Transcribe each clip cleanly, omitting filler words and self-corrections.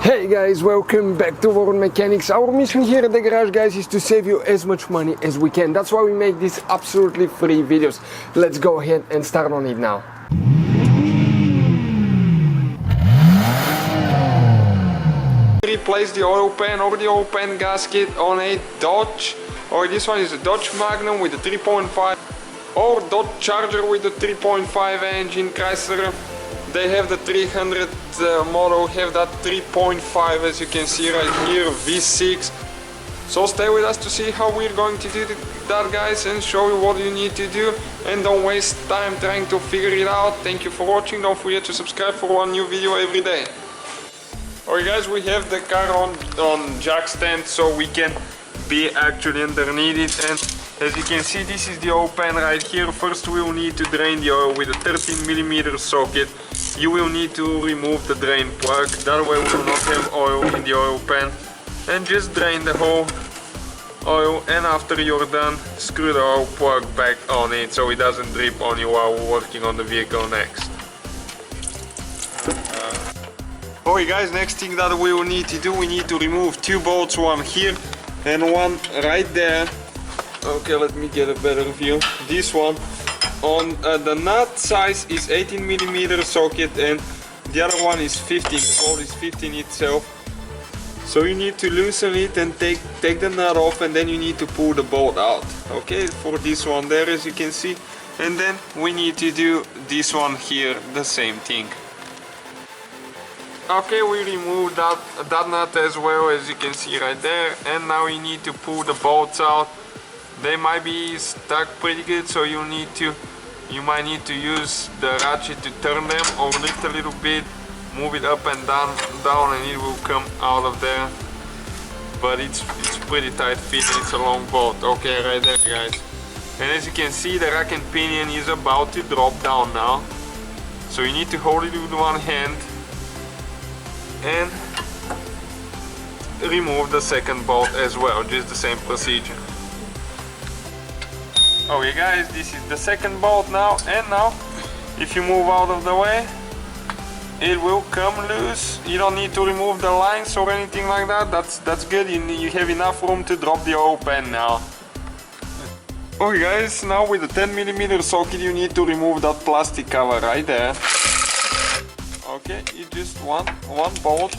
Hey guys, welcome back to World Mechanics. Our mission here at the garage, guys, is to save you as much money as we can. That's why we make these absolutely free videos. Let's go ahead and start on it now. Replace the oil pan or the oil pan gasket on a Dodge, or this one is a Dodge Magnum with a 3.5 or Dodge Charger with a 3.5 engine. Chrysler, they have the 300 model, have that 3.5 as you can see right here, V6. So stay with us to see how we're going to do that, guys, and show you what you need to do, and don't waste time trying to figure it out. Thank you for watching. Don't forget to subscribe for one new video every day. Alright guys, we have the car on jack stand so we can be actually underneath it, and as you can see, this is the oil pan right here. First we will need to drain the oil with a 13mm socket. You will need to remove the drain plug, that way we will not have oil in the oil pan. And just drain the whole oil, and after you're done, screw the oil plug back on it so it doesn't drip on you while we're working on the vehicle next. Alright guys, next thing that we will need to do, we need to remove two bolts, one here and one right there. Okay, let me get a better view. This one on the nut size is 18mm socket, and the other one is 15. The bolt is 15 itself. So you need to loosen it and take the nut off, and then you need to pull the bolt out. Okay, for this one there, as you can see. And then we need to do this one here, the same thing. Okay, we removed that nut as well, as you can see right there, and now you need to pull the bolts out. They might be stuck pretty good, so you might need to use the ratchet to turn them, or lift a little bit, move it up and down, and it will come out of there. But it's pretty tight fit, and it's a long bolt. Okay, right there, guys. And as you can see, the rack and pinion is about to drop down now, so you need to hold it with one hand and remove the second bolt as well, just the same procedure. Okay guys, this is the second bolt now, and now if you move out of the way, it will come loose. You don't need to remove the lines or anything like that. That's good. You have enough room to drop the oil pan now. Okay guys, now with the 10mm socket you need to remove that plastic cover right there. Okay, it's just one bolt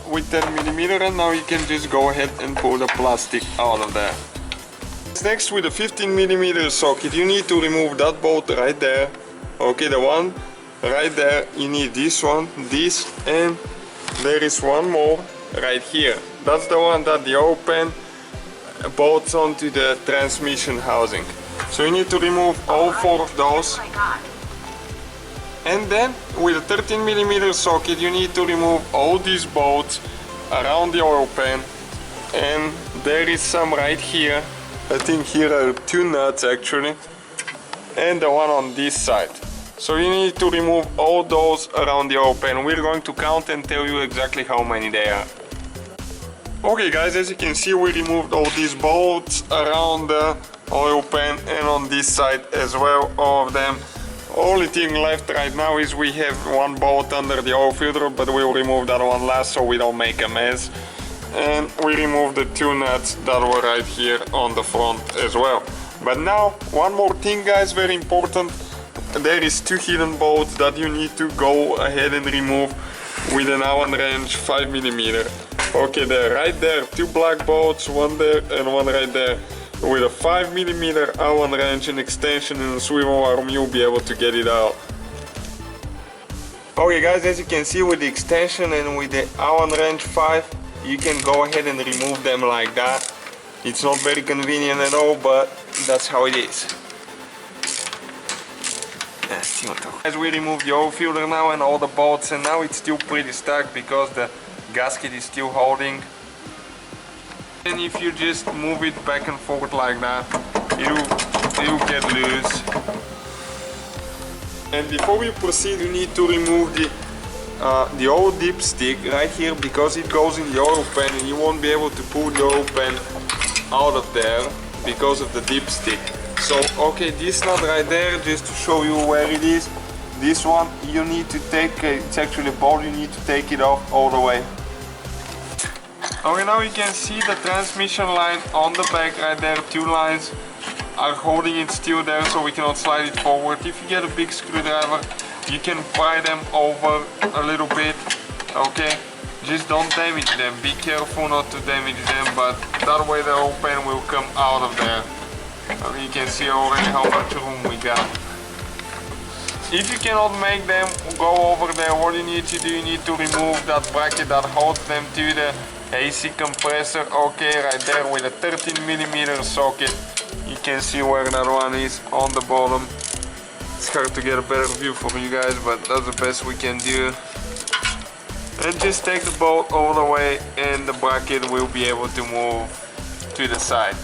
with 10mm, and now you can just go ahead and pull the plastic out of there. Next, with the 15mm socket, you need to remove that bolt right there. Okay, the one right there, you need this one, this, and there is one more right here. That's the one that the oil pan bolts onto the transmission housing. So you need to remove all four of those. And then with a 13mm socket you need to remove all these bolts around the oil pan, and there is some right here. I think here are two nuts actually, and the one on this side. So you need to remove all those around the oil pan. We're going to count and tell you exactly how many there are. Okay guys, as you can see, we removed all these bolts around the oil pan and on this side as well, all of them. Only thing left right now is we have one bolt under the oil filter, but we'll remove that one last so we don't make a mess. And we removed the two nuts that were right here on the front as well. But now, one more thing guys, very important. There is two hidden bolts that you need to go ahead and remove with an Allen wrench 5mm. Okay, they're right there, two black bolts, one there and one right there. With a 5mm Allen wrench, an extension and a swivel arm, you'll be able to get it out. Okay guys, as you can see, with the extension and with the Allen wrench 5, you can go ahead and remove them like that. It's not very convenient at all, but that's how it is. As we remove the oil filter now and all the bolts, and now it's still pretty stuck because the gasket is still holding. And if you just move it back and forth like that, it'll get loose. And before we proceed, you need to remove the oil dipstick right here, because it goes in the oil pan and you won't be able to pull the oil pan out of there because of the dipstick. So okay, this nut right there, just to show you where it is, This one you need to take, it's actually a bolt, you need to take it off all the way. Okay, now you can see the transmission line on the back right there, 2 lines are holding it still there so we cannot slide it forward. If you get a big screwdriver, you can pry them over a little bit, okay? Just don't damage them, be careful not to damage them, but that way the whole pan will come out of there. You can see already how much room we got. If you cannot make them go over there, what you need to do, you need to remove that bracket that holds them to the AC compressor, okay, right there with a 13mm socket. You can see where that one is on the bottom. It's hard to get a better view for you guys, but that's the best we can do. And just take the bolt all the way and the bracket will be able to move to the side.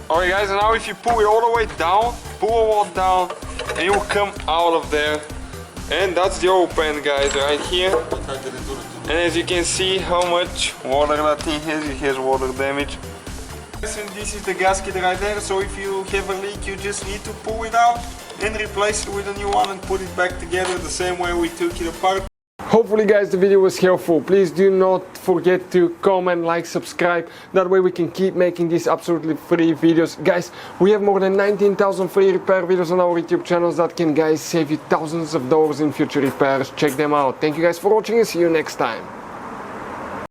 Alright guys, and now if you pull it all the way down, pull it all down, and you will come out of there. And that's the oil pan, guys, right here. And as you can see how much water that thing has, it has water damage. And this is the gasket right there, so if you have a leak you just need to pull it out and replace it with a new one and put it back together the same way we took it apart. Hopefully guys the video was helpful. Please do not forget to comment, like, subscribe. That way we can keep making these absolutely free videos. Guys, we have more than 19,000 free repair videos on our YouTube channels that can, guys, save you thousands of dollars in future repairs. Check them out. Thank you guys for watching and see you next time.